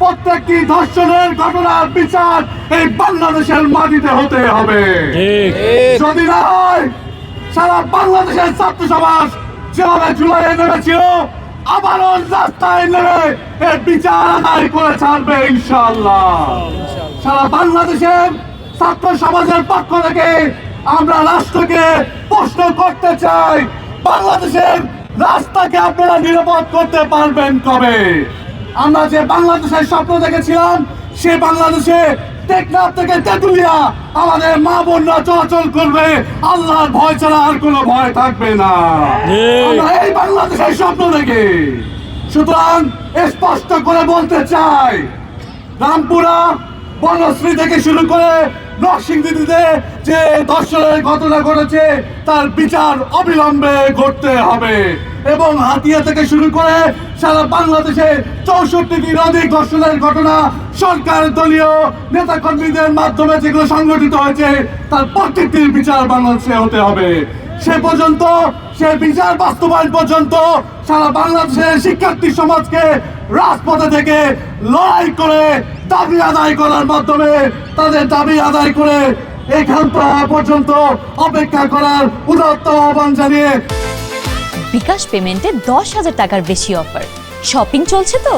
প্রত্যেকটি ধর্ষণের ঘটনার বিচার এই বাংলাদেশের মাটিতে হতে হবে। যদি না হয় সারা বাংলাদেশের ছাত্র সমাজ যেভাবে জুলাইয়ে নেমেছিল আবারও রাস্তায় নেমে এর বিচার আদায় করে ছাড়বে ইনশাআল্লাহ। সারা বাংলাদেশের ছাত্র সমাজের পক্ষ থেকে আমরা রাষ্ট্রকে প্রশ্ন করতে চাই, বাংলাদেশের রাস্তাকে আপনারা নিরাপদ করতে পারবেন কবে? আমরা যে বাংলাদেশের স্বপ্ন দেখেছিলাম সে বাংলাদেশে টেকনাফ থেকে তেঁতুলিয়া আমাদের মা বোনরা চলাচল করবে, আল্লাহর ভয় ছাড়া আর কোনো ভয় থাকবে না। আমরা এই বাংলাদেশের স্বপ্ন দেখি। সুতরাং স্পষ্ট করে বলতে চাই, রামপুরা বনশ্রী থেকে শুরু করে নরসিংদীতে যে ধর্ষণের ঘটনা ঘটেছে তার বিচার অবিলম্বে ঘটতে হবে এবং হাতিয়া থেকে শুরু করে সারা বাংলাদেশে 64টির অধিক ধর্ষণের ঘটনা সরকার দলীয় নেতাকর্মীদের মাধ্যমে যেগুলো সংগঠিত হয়েছে তার প্রত্যেকটির বিচার বাংলাদেশে হতে হবে। সে পর্যন্ত সে বিচার বাস্তবায়ন পর্যন্ত সারা বাংলাদেশের শিক্ষার্থী সমাজকে রাজপথে থেকে লড়াই করে দাবি আদায় করার মাধ্যমে তাদের দাবি আদায় করে এখান পর্যন্ত অপেক্ষা করার উদাত্ত আহ্বান জানিয়ে বিকাশ পেমেন্টে 10,000 টাকার বেশি অফার, শপিং চলছে তো।